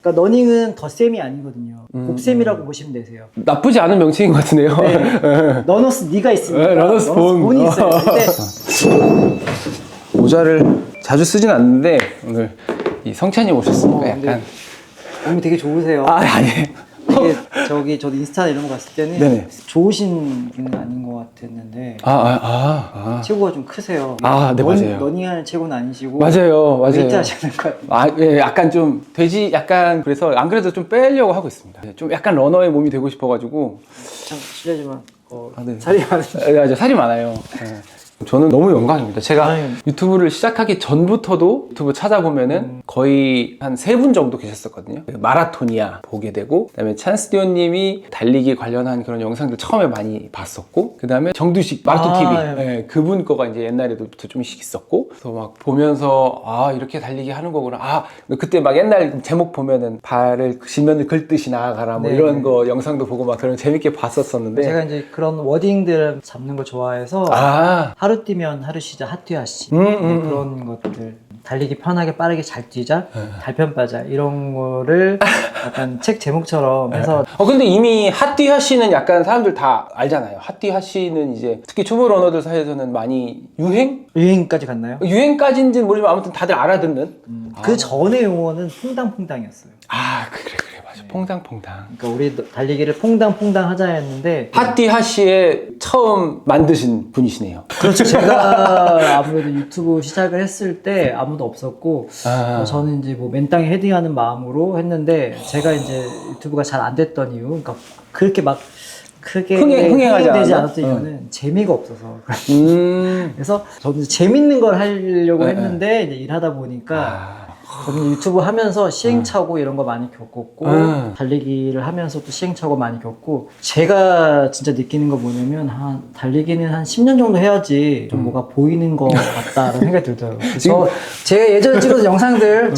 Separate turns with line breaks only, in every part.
그러니까 러닝은 덧셈이 아니거든요. 곱셈이라고 보시면 되세요.
나쁘지 않은 명칭인 것 같은데요.
네. 러너스 니가 있으니까.
네, 러너스 본.
본이 있어요. 근데
모자를 자주 쓰진 않는데 오늘 이 성찬이 오셨으니까
근데
약간
몸이 되게 좋으세요.
아니에요.
이게 저도 인스타 이런 거 봤을 때는
네네.
좋으신 분은 아닌 것 같았는데 체구가 좀 크세요.
네, 맞아요.
러닝하는 체구는 아니시고
맞아요.
웨이트 하시는 것 같아요.
예, 약간 좀 돼지 약간 그래서 안 그래도 좀 빼려고 하고 있습니다. 좀 약간 러너의 몸이 되고 싶어가지고
참 실례지만
네.
살이 많으시죠.
맞아, 살이 많아요. 네. 저는 너무 영광입니다. 제가
아유.
유튜브를 시작하기 전부터도 유튜브 찾아보면은 거의 한 3분 정도 계셨었거든요. 마라토니아 보게 되고, 그 다음에 찬스디오님이 달리기 관련한 그런 영상들 처음에 많이 봤었고, 그 다음에 정두식 마라톤 TV 예, 그분 거가 이제 옛날에도부터 좀씩 있었고, 그래서 막 보면서 이렇게 달리기 하는 거구나. 그때 막 옛날 제목 보면은 발을 지면을 긁듯이 나아가라 뭐
네.
이런 거 영상도 보고 막 그런 재밌게 봤었었는데
제가 이제 그런 워딩들을 잡는 걸 좋아해서 하루 뛰면 하루 쉬자, 핫뛰하시 그런 것들, 달리기 편하게 빠르게 잘 뛰자, 달편 빠자 이런 거를 약간 책 제목처럼 해서
근데 이미 핫뛰하시는 약간 사람들 다 알잖아요. 핫뛰하시는 이제 특히 초보 러너들 사이에서는 많이
유행까지 갔나요?
유행까지인지는 모르지만 아무튼 다들 알아듣는.
그 전의 용어는 퐁당퐁당이었어요.
그래 맞아. 퐁당퐁당.
그러니까 우리 달리기를 퐁당퐁당 하자 했는데
핫뛰하시에 처음 만드신 분이시네요.
그렇죠. 제가 아무래도 유튜브 시작을 했을 때 아무도 없었고 저는 이제 뭐 맨땅에 헤딩하는 마음으로 했는데 제가 이제 유튜브가 잘 안 됐던 이유, 그러니까 그렇게 막 크게 흥행되지 않았던 이유는 재미가 없어서. 그래서 저는 재밌는 걸 하려고 했는데 이제 일하다 보니까 저는 유튜브 하면서 시행착오 이런 거 많이 겪었고 달리기를 하면서 또 시행착오 많이 겪고, 제가 진짜 느끼는 거 뭐냐면 달리기는 한 10년 정도 해야지 좀 뭐가 보이는 것 같다라는 생각이 들더라고요. 그래서 제가 예전에 찍어둔 영상들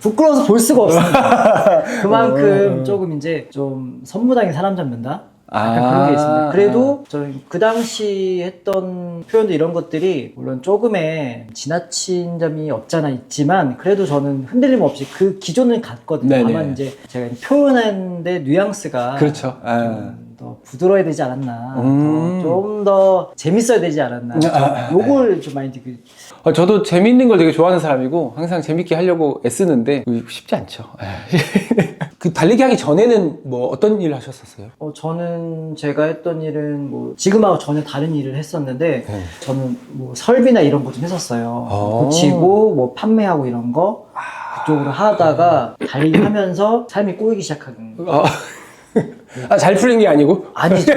부끄러워서 볼 수가 없습니다. 그만큼 조금 이제 좀 선무당인 사람 잡는다? 약간 그런 게 있습니다. 그래도 저는 그 당시 했던 표현도 이런 것들이 물론 조금의 지나친 점이 없잖아 있지만 그래도 저는 흔들림 없이 그 기존을 갔거든요.
네네.
다만 이제 제가 표현하는데 뉘앙스가
그렇죠.
더 부드러워야 되지 않았나, 좀 더 재밌어야 되지 않았나, 요걸 좀 많이 느끼고.
저도 재밌는 걸 되게 좋아하는 사람이고 항상 재밌게 하려고 애쓰는데 쉽지 않죠. 그 달리기 하기 전에는 뭐 어떤 일 하셨었어요?
저는 제가 했던 일은 뭐 지금하고 전혀 다른 일을 했었는데 저는 뭐 설비나 이런 거 좀 했었어요. 고치고 뭐 판매하고 이런 거 그쪽으로 하다가 달리기 하면서 삶이 꼬이기 시작한 거예요.
잘 풀린 게 아니고?
아니죠.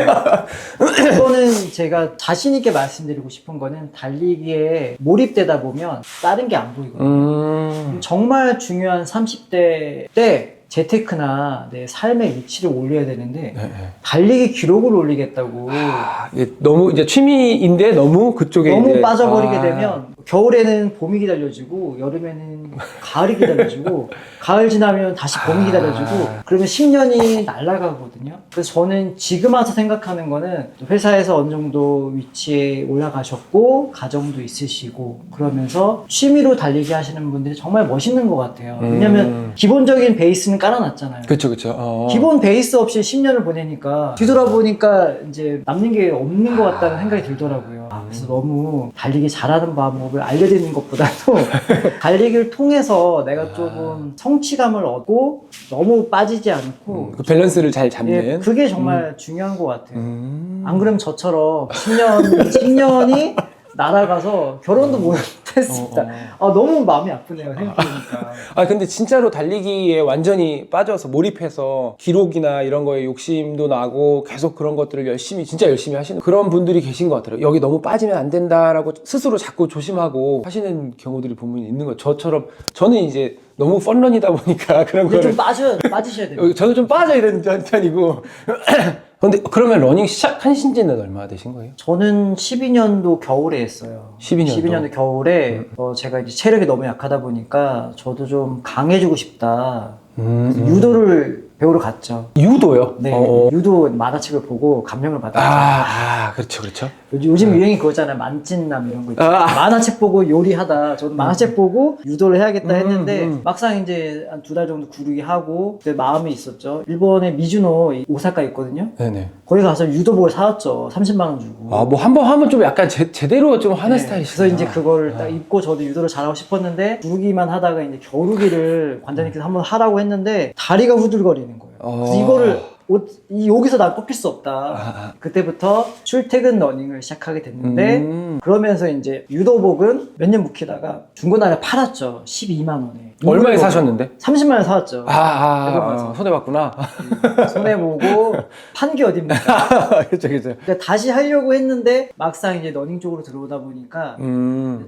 이거는 제가 자신 있게 말씀드리고 싶은 거는 달리기에 몰입되다 보면 다른 게 안 보이거든요. 정말 중요한 30대 때 재테크나 내 삶의 위치를 올려야 되는데 달리기 기록을 올리겠다고
이게 너무 이제 취미인데 너무 그쪽에
너무
이제
빠져버리게 되면 겨울에는 봄이 기다려지고 여름에는 가을이 기다려지고 가을 지나면 다시 봄이 기다려지고 그러면 10년이 날아가거든요. 그래서 저는 지금 와서 생각하는 거는 회사에서 어느 정도 위치에 올라가셨고 가정도 있으시고 그러면서 취미로 달리기 하시는 분들이 정말 멋있는 것 같아요. 왜냐면 기본적인 베이스는 깔아놨잖아요.
그쵸.
기본 베이스 없이 10년을 보내니까 뒤돌아보니까 이제 남는 게 없는 것 같다는 생각이 들더라고요. 그래서 너무 달리기 잘하는 방법을 알려드리는 것보다도 달리기를 통해서 내가 조금 성취감을 얻고 너무 빠지지 않고
그 밸런스를 잘 잡는.
그게 정말 중요한 것 같아요. 안 그러면 저처럼 10년이 날아가서 결혼도 못했습니다. 너무 마음이 아프네요, 생각해보니까.
근데 진짜로 달리기에 완전히 빠져서 몰입해서 기록이나 이런 거에 욕심도 나고 계속 그런 것들을 진짜 열심히 하시는 그런 분들이 계신 것 같아요. 여기 너무 빠지면 안 된다라고 스스로 자꾸 조심하고 하시는 경우들이 분명히 있는 거예요. 저는 이제 너무 펀런이다 보니까 그런
근데
거를
좀 빠지셔야 돼요.
저는 좀 빠져야 되는 편이고. 근데 그러면 러닝 시작하신 지는 얼마나 되신 거예요?
저는 12년도 겨울에 했어요.
12년도
겨울에 제가 이제 체력이 너무 약하다 보니까 저도 좀 강해지고 싶다. 그래서 유도를 배우러 갔죠.
유도요?
네,
어.
유도 만화책을 보고 감명을 받았죠.
그렇죠, 그렇죠.
요즘 유행이 그거잖아요. 만찢남 이런 거 있죠. 만화책 보고 요리하다. 저도 만화책 보고 유도를 해야겠다 했는데 막상 이제 한 2달 정도 구르기 하고 그때 마음이 있었죠. 일본에 미즈노 오사카 있거든요.
네네.
거기 가서 유도복을 사왔죠. 30만 원 주고.
뭐 한 번 하면 좀 약간 제대로 좀 하는 스타일이시죠.
그래서 이제 그거를 딱 입고 저도 유도를 잘하고 싶었는데 구르기만 하다가 이제 겨루기를 관장님께서 한번 하라고 했는데 다리가 후들거리는 거예요. 그래서 이거를 여기서 날 꺾일 수 없다. 그때부터 출퇴근 러닝을 시작하게 됐는데 그러면서 이제 유도복은 몇 년 묵히다가 중고나라에 팔았죠. 12만 원에.
얼마에 사셨는데?
30만 원 사왔죠.
손해봤구나.
손해보고 판 게 어딥니까?
그렇죠, 그렇죠.
그러니까 다시 하려고 했는데 막상 이제 러닝 쪽으로 들어오다 보니까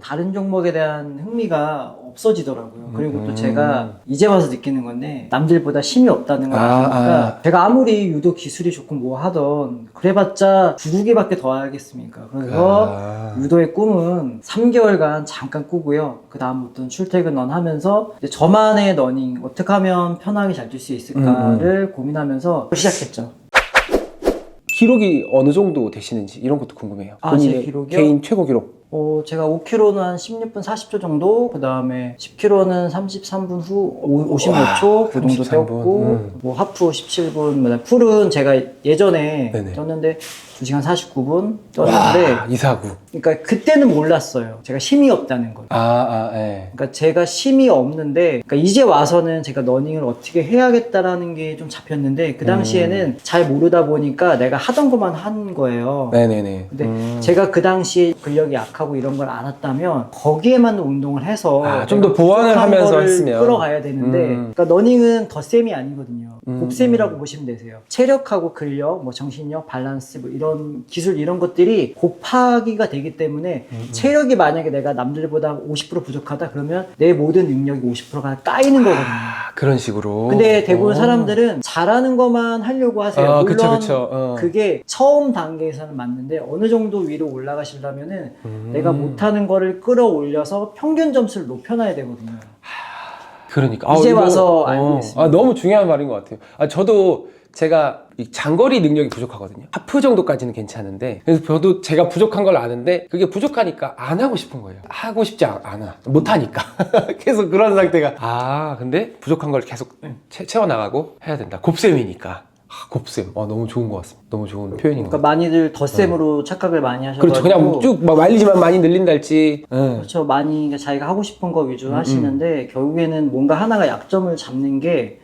다른 종목에 대한 흥미가 없어지더라고요. 그리고 또 제가 이제 와서 느끼는 건데 남들보다 힘이 없다는 걸 아니까 제가 아무리 유도 기술이 좋고 뭐 하던 그래봤자 구르기밖에 더 하겠습니까? 그래서 유도의 꿈은 3개월간 잠깐 꾸고요. 그 다음부터는 출퇴근 런 하면서 이제 저만의 러닝 어떻게 하면 편하게 잘 뛸 수 있을까를 고민하면서 시작했죠.
기록이 어느 정도 되시는지 이런 것도 궁금해요.
제 기록이요?
개인 최고 기록.
제가 5km는 한 16분 40초 정도, 그 다음에 10km는 33분 후 50몇 초, 그 정도
33분.
뛰었고, 뭐 하프 17분, 풀은 제가 예전에
네네.
뛰었는데 2시간 49분 뛰었는데,
이사구.
그러니까 그때는 몰랐어요. 제가 힘이 없다는 걸.
예.
그러니까 제가 힘이 없는데, 그러니까 이제 와서는 제가 러닝을 어떻게 해야겠다라는 게 좀 잡혔는데, 그 당시에는 잘 모르다 보니까 내가 하던 것만 한 거예요.
네네네.
근데 제가 그 당시에 근력이 약하고 이런 걸 알았다면 거기에만 운동을 해서
좀 더 보완을 하면서 했으면
끌어가야 되는데 그러니까 러닝은 덧셈이 아니거든요. 곱셈이라고 보시면 되세요. 체력하고 근력, 뭐 정신력, 밸런스 뭐 이런 기술 이런 것들이 곱하기가 되기 때문에 체력이 만약에 내가 남들보다 50% 부족하다 그러면 내 모든 능력이 50%가 까이는 거거든요.
그런 식으로.
근데 대부분 사람들은 잘하는 것만 하려고 하세요. 물론
그쵸.
그게 처음 단계에서는 맞는데 어느 정도 위로 올라가시려면은 내가 못하는 거를 끌어올려서 평균 점수를 높여놔야 되거든요.
그러니까.
이제 와서 알고 있습니다.
너무 중요한 말인 것 같아요. 저도 제가 이 장거리 능력이 부족하거든요. 하프 정도까지는 괜찮은데 그래서 저도 제가 부족한 걸 아는데 그게 부족하니까 안 하고 싶은 거예요. 하고 싶지 않아. 못하니까. 계속 그런 상태가 근데 부족한 걸 계속 채워나가고 해야 된다. 곱셈이니까. 곱셈. 너무 좋은 것 같습니다. 너무 좋은 표현인 것
그러니까
같아요.
많이들 덧셈으로 착각을 많이 하셔가지고
그렇죠. 그냥 쭉 말리지만 많이 늘린다 할지.
그렇죠. 많이 자기가 하고 싶은 거 위주로 하시는데 결국에는 뭔가 하나가 약점을 잡는 게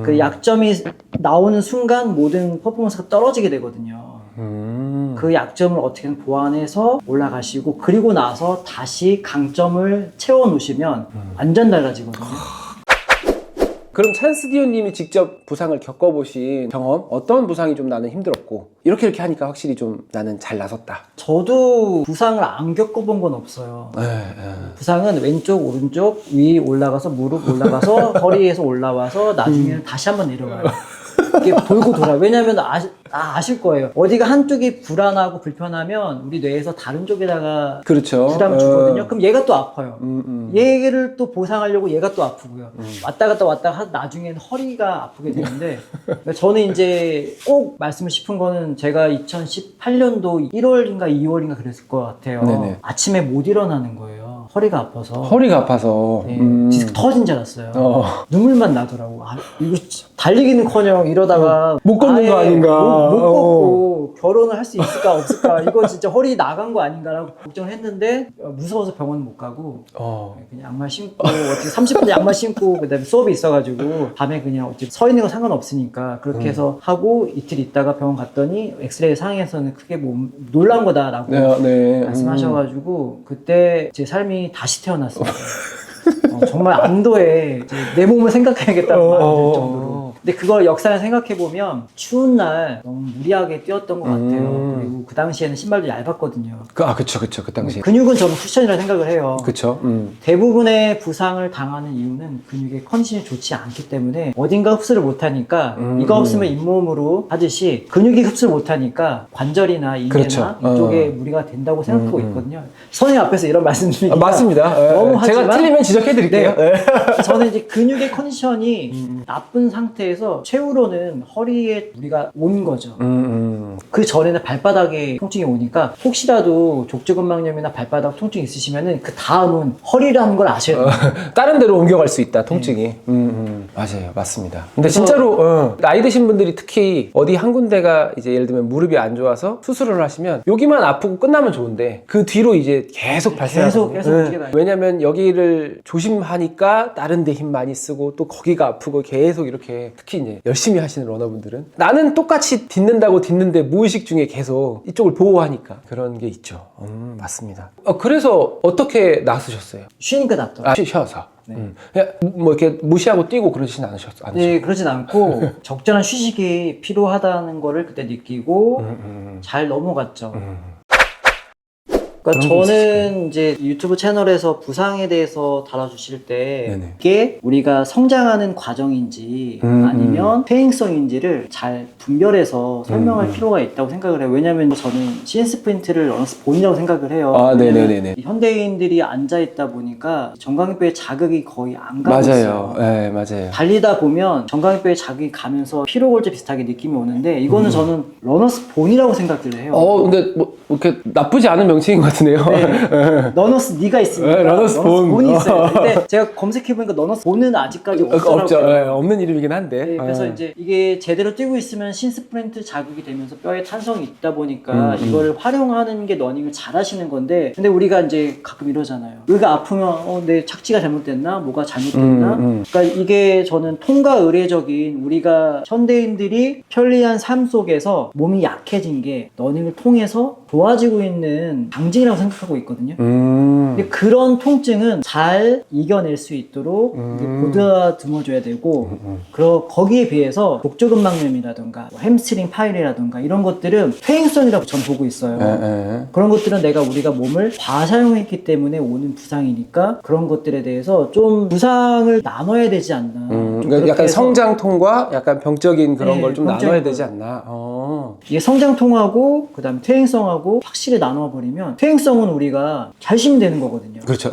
그 약점이 나오는 순간 모든 퍼포먼스가 떨어지게 되거든요. 그 약점을 어떻게든 보완해서 올라가시고 그리고 나서 다시 강점을 채워 놓으시면 완전 달라지거든요.
그럼 찬스디오님이 직접 부상을 겪어보신 경험, 어떤 부상이 좀 나는 힘들었고 이렇게 하니까 확실히 좀 나는 잘 나섰다.
저도 부상을 안 겪어본 건 없어요. 부상은 왼쪽, 오른쪽, 위 올라가서 무릎 올라가서 허리에서 올라와서 나중에는 다시 한번 내려와요. 이렇게 돌고 돌아요. 왜냐면 아실 거예요. 어디가 한쪽이 불안하고 불편하면 우리 뇌에서 다른 쪽에다가
그렇죠.
부담을 주거든요. 그럼 얘가 또 아파요. 얘를 또 보상하려고 얘가 또 아프고요. 왔다 갔다 하다 나중에는 허리가 아프게 되는데 저는 이제 꼭 말씀을 싶은 거는 제가 2018년도 1월인가 2월인가 그랬을 것 같아요.
네네.
아침에 못 일어나는 거예요. 허리가 아파서.
허리가 아파서.
네, 디스크 터진 줄 알았어요. 눈물만 나더라고. 이거 달리기는커녕 이러다가
못 걷는 거 아닌가.
못 걷고 결혼을 할 수 있을까 없을까 이거 진짜 허리 나간 거 아닌가라고 걱정을 했는데 무서워서 병원 못 가고 그냥 양말 신고 어떻게 30분 양말 신고 그다음에 수업이 있어가지고 밤에 그냥 어차피 서 있는 거 상관없으니까 그렇게 해서 하고 이틀 있다가 병원 갔더니 엑스레이 상에서는 크게 뭐 놀란 거다라고 말씀하셔가지고 그때 제 삶이 다시 태어났습니다. 정말 안도에 내 몸을 생각해야겠다는 마음이 들 정도로. 근데 그걸 역사를 생각해보면 추운 날 너무 무리하게 뛰었던 것 같아요. 그리고 그 당시에는 신발도 얇았거든요.
그쵸. 그 당시에.
근육은 저는 쿠션이라 생각을 해요.
그쵸.
대부분의 부상을 당하는 이유는 근육의 컨디션이 좋지 않기 때문에 어딘가 흡수를 못하니까 이거 없으면 잇몸으로 하듯이 근육이 흡수를 못하니까 관절이나 이내나
그렇죠.
이쪽에 무리가 된다고 생각하고 있거든요. 선생님 앞에서 이런 말씀드리니까
맞습니다.
너무
제가
하지만
틀리면 지적해드릴게요.
저는 이제 근육의 컨디션이 나쁜 상태에 상태에서 최후로는 허리에 무리가 온 거죠. 그 전에는 발바닥에 통증이 오니까 혹시라도 족저근막염이나 발바닥 통증이 있으시면은 그 다음은 허리라는 걸 아셔야 돼요.
다른 데로 옮겨갈 수 있다, 통증이. 맞아요, 맞습니다. 근데 진짜로 나이 드신 분들이 특히 어디 한 군데가 이제 예를 들면 무릎이 안 좋아서 수술을 하시면 여기만 아프고 끝나면 좋은데 그 뒤로 이제 계속 발생하거든요.
계속 움직여 다녀요.
왜냐면 여기를 조심하니까 다른 데 힘 많이 쓰고 또 거기가 아프고 계속 이렇게 특히 이제 열심히 하시는 러너분들은 나는 똑같이 딛는데 무의식 중에 계속 이쪽을 보호하니까 그런 게 있죠. 맞습니다. 그래서 어떻게 나서셨어요?
쉬니까 낫더라고요.
쉬어서. 그냥 뭐 이렇게 무시하고 뛰고 그러진 않으셨어요?
네, 그러진 않고 적절한 휴식이 필요하다는 거를 그때 느끼고 잘 넘어갔죠. 그러니까 저는 이제 유튜브 채널에서 부상에 대해서 다뤄주실 때
네네.
이게 우리가 성장하는 과정인지 아니면 퇴행성인지를 잘 분별해서 설명할 필요가 있다고 생각을 해요. 왜냐면 저는 신스프린트를 러너스 본이라고 생각을 해요.
아, 네네네네.
현대인들이 앉아있다 보니까 정강이뼈에 자극이 거의 안 가고 있어요.
맞아요. 네, 맞아요.
달리다 보면 정강이뼈에 자극이 가면서 피로골절 비슷하게 느낌이 오는데 이거는 저는 러너스 본이라고 생각을 해요.
근데 뭐 이렇게 나쁘지 않은 명칭인 것 같은데요.
네. 러너스 니가 있으니까
네, 러너스 본.
본이 있어요. 근데 제가 검색해보니까 러너스 본은 아직까지 없더라고요.
없죠. 네, 없는 이름이긴 한데.
네, 그래서 이제 이게 제대로 뛰고 있으면 신스프린트 자극이 되면서 뼈에 탄성이 있다 보니까 이거를 활용하는 게 러닝을 잘 하시는 건데 근데 우리가 이제 가끔 이러잖아요. 여기가 아프면 내 착지가 잘못됐나? 뭐가 잘못됐나? 그러니까 이게 저는 통과 의례적인 우리가 현대인들이 편리한 삶 속에서 몸이 약해진 게 러닝을 통해서 좋아지고 있는 방증이라고 생각하고 있거든요. 근데 그런 통증은 잘 이겨낼 수 있도록 보다듬어줘야 되고 거기에 비해서 족저근막염이라든가 뭐 햄스트링 파일이라든가 이런 것들은 퇴행성이라고 전 보고 있어요. 그런 것들은 우리가 몸을 과사용했기 때문에 오는 부상이니까 그런 것들에 대해서 좀 부상을 나눠야 되지 않나. 좀
그러니까 약간
해서
성장통과 약간 병적인 그런
네,
걸 좀
병적인
나눠야
거.
되지 않나.
이게 성장통하고 그 다음에 퇴행성하고 확실히 나눠버리면 퇴행성은 우리가 잘 쉬면 되는 거거든요.
그렇죠.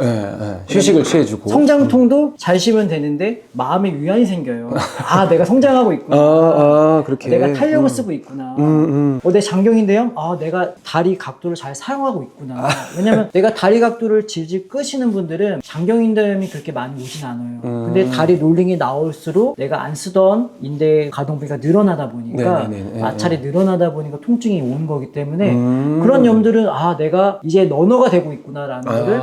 휴식을 취해주고.
성장통도 잘 쉬면 되는데 마음에 위안이 생겨요. 아, 내가 성장하고 있구나.
그렇게.
내가 탄력을 쓰고 있구나. 내 장경인데요? 아, 내가 다리 각도를 잘 사용하고 있구나. 왜냐면 내가 다리 각도를 질질 끄시는 분들은 장경인대염이 그렇게 많이 오진 않아요. 근데 다리 롤링이 나올수록 내가 안 쓰던 인대 가동 부위가 늘어나다 보니까
네네네.
마찰이 늘어나다 보니까 통증이 오는 거기 때문에 그런 염들은 아, 내가 이제 러너가 되고 있구나라는 거를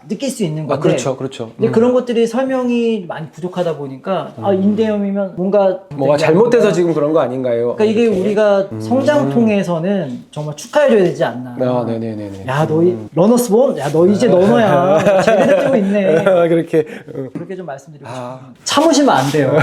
느낄 수 있는 건데
그렇죠, 그렇죠.
근데 그런 것들이 설명이 많이 부족하다 보니까 아, 인대염이면 뭐가
잘못돼서
아닌가?
지금 그런 거 아닌가요?
그러니까 이게
이렇게.
우리가 성장통에서는 정말 축하해줘야 되지 않나.
네네네.
야, 너 러너스본? 야, 너 이제 러너야. 제대로 뛰고 있네.
그렇게.
그렇게 좀 말씀드리고 싶어요. 참으시면 안 돼요.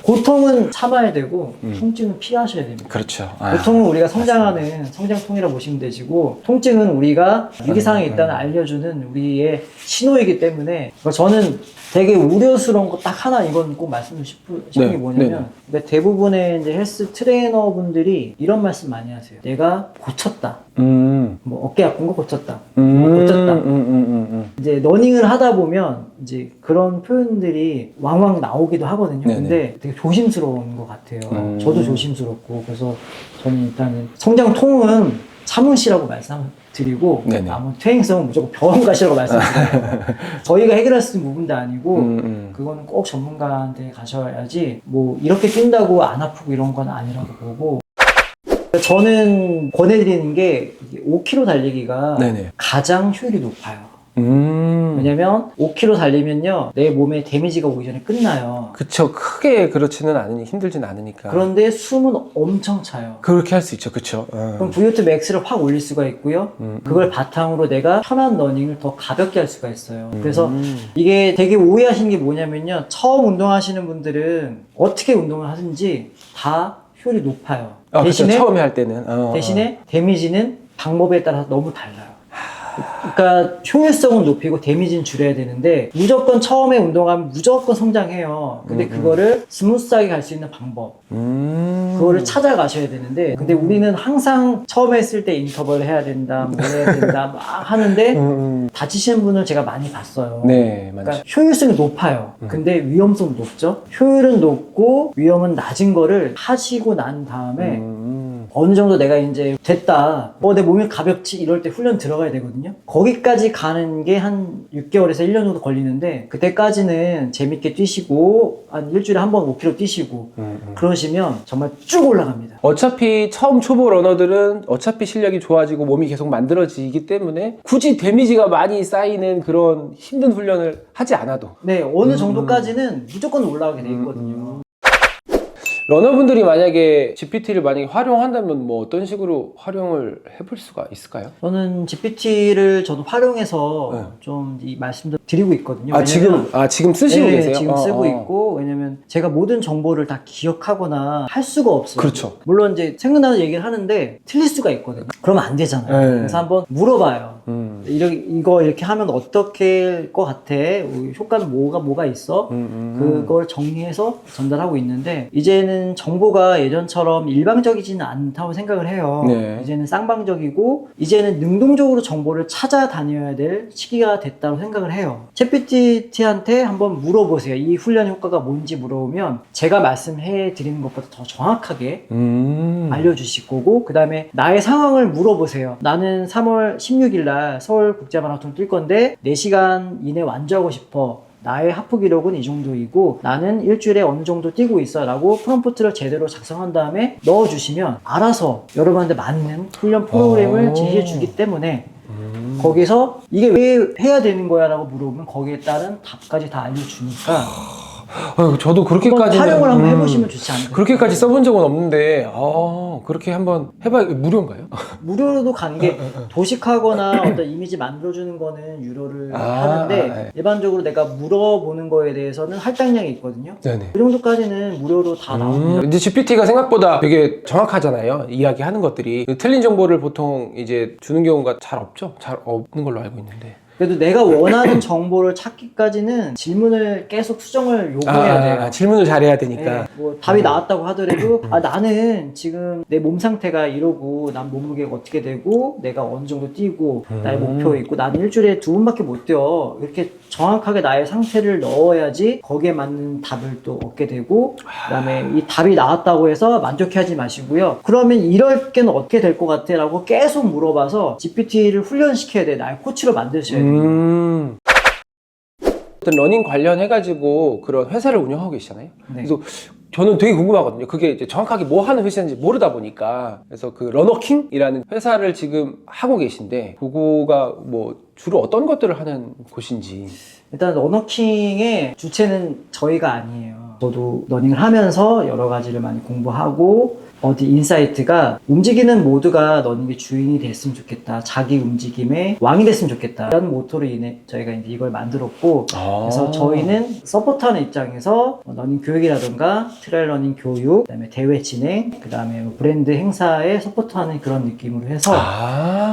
고통은 참아야 되고 통증은 피하셔야 됩니다.
그렇죠.
고통은 우리가 성장하는 성장통이라고 보시면 되시고 통증은 우리가 위기상황에 있다는 알려주는 우리의 신호이기 때문에 그러니까 저는 되게 우려스러운 거 딱 하나 이건 꼭 말씀드리고 싶은 게 뭐냐면 근데 대부분의 이제 헬스 트레이너 분들이 이런 말씀 많이 하세요. 내가 고쳤다. 뭐 어깨 아픈 거 고쳤다. 뭐 고쳤다. 이제 러닝을 하다 보면 이제 그런 표현들이 왕왕 나오기도 하거든요.
네네.
근데 되게 조심스러운 것 같아요. 저도 조심스럽고 그래서 저는 일단은 성장통은 참으시라고 말씀드리고
네네.
아무 퇴행성은 무조건 병원 가시라고 말씀드려요. 저희가 해결할 수 있는 부분도 아니고 그거는 꼭 전문가한테 가셔야지 뭐 이렇게 뛴다고 안 아프고 이런 건 아니라고 보고 저는 권해드리는 게 5km 달리기가
네네.
가장 효율이 높아요. 왜냐면 5km 달리면요 내 몸에 데미지가 오기 전에 끝나요.
그쵸. 크게 그렇지는 않으니 힘들진 않으니까.
그런데 숨은 엄청 차요.
그렇게 할 수 있죠. 그쵸.
그럼 VO2 max를 확 올릴 수가 있고요. 그걸 바탕으로 내가 편한 러닝을 더 가볍게 할 수가 있어요. 그래서 이게 되게 오해하시는 게 뭐냐면요. 처음 운동하시는 분들은 어떻게 운동을 하든지 다 효율이 높아요.
그쵸.
대신에
처음에 할 때는.
데미지는 방법에 따라서 너무 달라요. 그러니까 효율성은 높이고 데미지는 줄여야 되는데 무조건 처음에 운동하면 무조건 성장해요. 근데 그거를 스무스하게 갈 수 있는 방법 그거를 찾아가셔야 되는데 근데 우리는 항상 처음에 했을 때 인터벌 해야 된다 뭐 해야 된다 막 하는데 다치시는 분을 제가 많이 봤어요.
네,
그러니까
맞죠.
효율성이 높아요. 근데 위험성도 높죠. 효율은 높고 위험은 낮은 거를 하시고 난 다음에 어느 정도 내가 이제 됐다. 내 몸이 가볍지 이럴 때 훈련 들어가야 되거든요. 거기까지 가는 게 한 6개월에서 1년 정도 걸리는데 그때까지는 재밌게 뛰시고 한 일주일에 한 번 5km 뛰시고 그러시면 정말 쭉 올라갑니다.
어차피 처음 초보 러너들은 어차피 실력이 좋아지고 몸이 계속 만들어지기 때문에 굳이 데미지가 많이 쌓이는 그런 힘든 훈련을 하지 않아도
네, 어느 정도까지는 무조건 올라가게 돼 있거든요.
러너분들이 만약에 GPT를 만약에 활용한다면 뭐 어떤 식으로 활용을 해볼 수가 있을까요?
저는 GPT를 저도 활용해서
네.
좀 이 말씀도 드리고 있거든요.
지금 쓰시고
네,
계세요?
지금 쓰고 있고 왜냐면 제가 모든 정보를 다 기억하거나 할 수가 없어요.
그렇죠.
물론 이제 생각나는 얘기를 하는데 틀릴 수가 있거든요. 그러면 안 되잖아요.
네.
그래서 한번 물어봐요. 이거 이렇게 하면 어떻게 할 것 같아? 효과는 뭐가 있어? 그걸 정리해서 전달하고 있는데 이제는 정보가 예전처럼 일방적이지는 않다고 생각을 해요.
네.
이제는 쌍방적이고 이제는 능동적으로 정보를 찾아다녀야 될 시기가 됐다고 생각을 해요. 챗GPT한테 한번 물어보세요. 이 훈련 효과가 뭔지 물어보면 제가 말씀해 드리는 것보다 더 정확하게 알려주실 거고 그 다음에 나의 상황을 물어보세요. 나는 3월 16일 날 서울국제마라톤 뛸 건데 4시간 이내 완주하고 싶어. 나의 하프 기록은 이 정도이고 나는 일주일에 어느 정도 뛰고 있어 라고 프롬프트를 제대로 작성한 다음에 넣어주시면 알아서 여러분한테 맞는 훈련 프로그램을 제시해 주기 때문에 거기서 이게 왜 해야 되는 거야 라고 물어보면 거기에 따른 답까지 다 알려주니까
저도 그렇게까지
활용을 한번 해보시면 좋지 않을까.
그렇게까지 써본 적은 없는데 그렇게 한번 해봐야 무료인가요?
무료로도 가는 게 도식하거나 어떤 이미지 만들어주는 거는 유료를 하는데
네.
일반적으로 내가 물어보는 거에 대해서는 할당량이 있거든요.
네네.
그 정도까지는 무료로 다 나옵니다.
이제 GPT가 생각보다 되게 정확하잖아요. 이야기하는 것들이 틀린 정보를 보통 이제 주는 경우가 잘 없죠. 잘 없는 걸로 알고 있는데.
그래도 내가 원하는 정보를 찾기까지는 질문을 계속 수정을 요구해야 돼요.
질문을 잘해야 되니까.
네, 뭐 답이 나왔다고 하더라도 나는 지금 내 몸 상태가 이러고 난 몸무게가 어떻게 되고 내가 어느 정도 뛰고 나의 목표 있고 나는 일주일에 2번밖에 못 뛰어 이렇게 정확하게 나의 상태를 넣어야지 거기에 맞는 답을 또 얻게 되고 그 다음에 이 답이 나왔다고 해서 만족해하지 마시고요. 그러면 이럴 게는 어떻게 될 것 같아? 라고 계속 물어봐서 GPT를 훈련시켜야 돼. 나의 코치로 만드셔야 돼요.
어떤 러닝 관련해가지고 그런 회사를 운영하고 계시잖아요.
네.
그래서 저는 되게 궁금하거든요. 그게 이제 정확하게 뭐 하는 회사인지 모르다 보니까. 그래서 그 러너킹이라는 회사를 지금 하고 계신데, 그거가 뭐 주로 어떤 것들을 하는 곳인지.
일단 러너킹의 주체는 저희가 아니에요. 저도 러닝을 하면서 여러 가지를 많이 공부하고 어디 인사이트가 움직이는 모두가 러닝의 주인이 됐으면 좋겠다. 자기 움직임의 왕이 됐으면 좋겠다. 라는 모토로 인해 저희가 이제 이걸 만들었고 그래서 저희는 서포트하는 입장에서 러닝 교육이라던가 트레일 러닝 교육, 그다음에 대회 진행, 그다음에 브랜드 행사에 서포트하는 그런 느낌으로 해서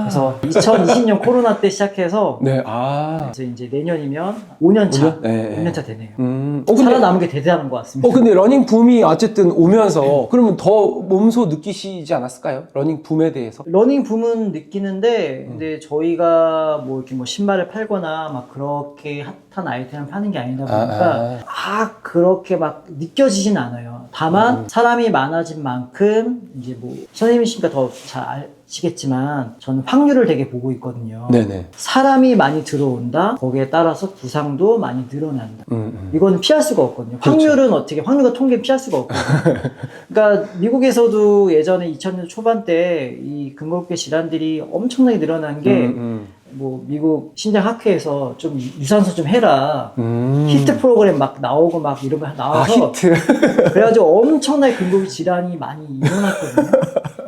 그래서 2020년 코로나 때 시작해서
네,
그래서 이제 내년이면 5년 차,
5년? 네.
5년 차 되네요.
근데,
살아남은 게 대단한 것 같습니다.
근데 러닝 붐이 어쨌든 오면서 그러면 더 몸소 느끼시지 않았을까요? 러닝 붐에 대해서?
러닝 붐은 느끼는데 근데 저희가 뭐 이렇게 뭐 신발을 팔거나 막 그렇게 핫한 아이템을 파는 게 아니다 보니까 그렇게 막 느껴지진 않아요. 다만 사람이 많아진 만큼 이제 뭐 선생님이시니까 더 잘 아시겠지만 저는 확률을 되게 보고 있거든요.
네네.
사람이 많이 들어온다. 거기에 따라서 부상도 많이 늘어난다. 이거는 피할 수가 없거든요. 확률은 어떻게 확률과 통계는 피할 수가 없거든요. 그러니까 미국에서도 예전에 2000년 초반 때 이 근골격 질환들이 엄청나게 늘어난 게 뭐 미국 신장학회에서 좀 유산소 좀 해라. 히트 프로그램 막 나오고 막 이런 거 나와서
히트.
그래가지고 엄청나게 근골격 질환이 많이 일어났거든요.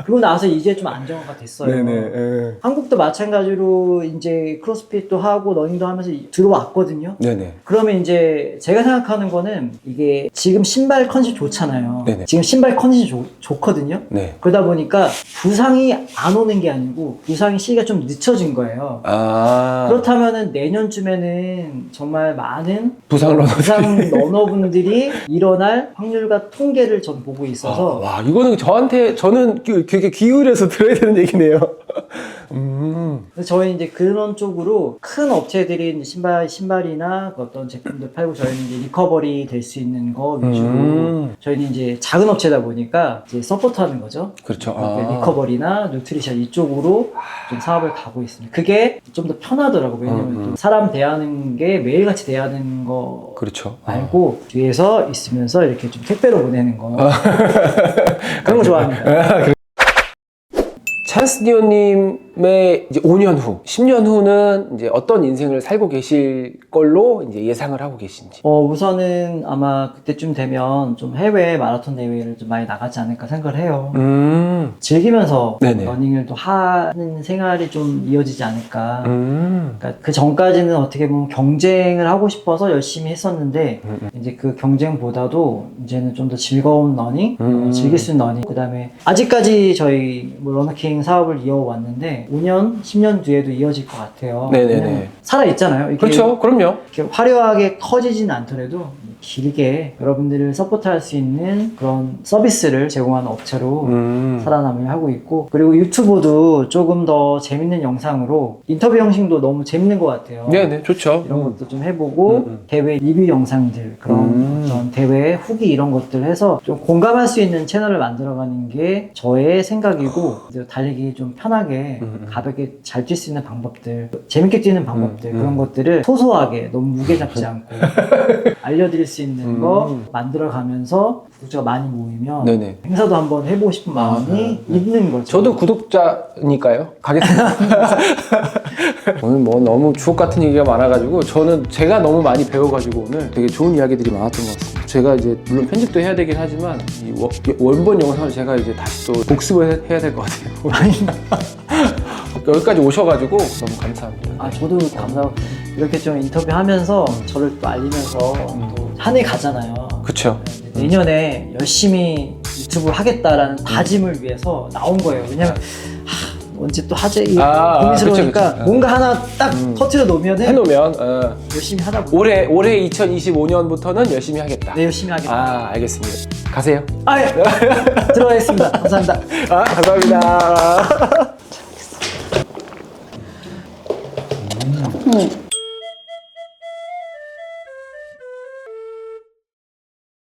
그리고 나서 이제 좀 안정화가 됐어요.
네네.
한국도 마찬가지로 이제 크로스핏도 하고 러닝도 하면서 들어왔거든요.
네네.
그러면 이제 제가 생각하는 거는 이게 지금 신발 컨디션 좋잖아요.
네네.
지금 신발 컨디션 좋거든요.
네.
그러다 보니까 부상이 안 오는 게 아니고 부상의 시기가 좀 늦춰진 거예요. 그렇다면은 내년쯤에는 정말 많은
부상
러너분들이 일어날 확률과 통계를 전 보고 있어서
와, 이거는 저는 되게 기울여서 들어야 되는 얘기네요.
그래서 저희 이제 그런 쪽으로 큰 업체들이 이제 신발이나 어떤 제품들 팔고 저희는 이제 리커버리 될 수 있는 거 위주로 저희는 이제 작은 업체다 보니까 이제 서포트하는 거죠.
그렇죠.
리커버리나 뉴트리션 이쪽으로 좀 사업을 가고 있습니다. 그게 좀 더 편하더라고요. 왜냐면 또 사람 대하는 게 매일같이 대하는 거
그렇죠.
말고 뒤에서 있으면서 이렇게 좀 택배로 보내는 거 그런 거 좋아합니다.
찬스디오님의 이제 5년 후, 10년 후는 이제 어떤 인생을 살고 계실 걸로 이제 예상을 하고 계신지.
우선은 아마 그때쯤 되면 좀 해외 마라톤 대회를 좀 많이 나가지 않을까 생각을 해요. 즐기면서
네네.
러닝을 또 하는 생활이 좀 이어지지 않을까. 그러니까 그 전까지는 어떻게 보면 경쟁을 하고 싶어서 열심히 했었는데 이제 그 경쟁보다도 이제는 좀 더 즐거운 러닝, 즐길 수 있는 러닝. 그다음에 아직까지 저희 뭐 러너킹 사업을 이어왔는데 5년, 10년 뒤에도 이어질 것 같아요.
네네네.
살아 있잖아요.
그렇죠. 그럼요.
이렇게 화려하게 커지진 않더라도 길게 여러분들을 서포트할 수 있는 그런 서비스를 제공하는 업체로 살아남으려 하고 있고, 그리고 유튜브도 조금 더 재밌는 영상으로 인터뷰 형식도 너무 재밌는 것 같아요.
네네, 좋죠.
이런 것도 좀 해보고 대회 리뷰 영상들, 그런 어떤 대회 후기 이런 것들 해서 좀 공감할 수 있는 채널을 만들어가는 게 저의 생각이고, 이제 달리기 좀 편하게 가볍게 잘 뛸 수 있는 방법들, 재밌게 뛰는 방법들, 그런 것들을 소소하게 너무 무게 잡지 않고 알려드릴 수 있는 거 만들어가면서 구독자가 많이 모이면
네네.
행사도 한번 해보고 싶은 마음이 있는 거죠.
저도 구독자니까요. 가겠습니다. 오늘 뭐 너무 주옥 같은 얘기가 많아가지고 제가 너무 많이 배워가지고 오늘 되게 좋은 이야기들이 많았던 것 같습니다. 제가 이제 물론 편집도 해야 되긴 하지만 이 원본 영상을 제가 이제 다시 또 복습을 해야 될 것 같아요. 여기까지 오셔가지고 너무 감사합니다.
저도 감사하고 이렇게 좀 인터뷰하면서 저를 또 알리면서 또 한 해 가잖아요.
그쵸.
내년에 열심히 유튜브 하겠다라는 다짐을 위해서 나온 거예요. 왜냐면 언제 또 하지? 고민스러우니까
그쵸.
뭔가 하나 딱 터트려 놓으면
해놓으면
열심히 하다 보면
올해 2025년부터는 열심히 하겠다.
네, 열심히 하겠다.
알겠습니다. 가세요.
예. 들어가겠습니다. 감사합니다.
감사합니다.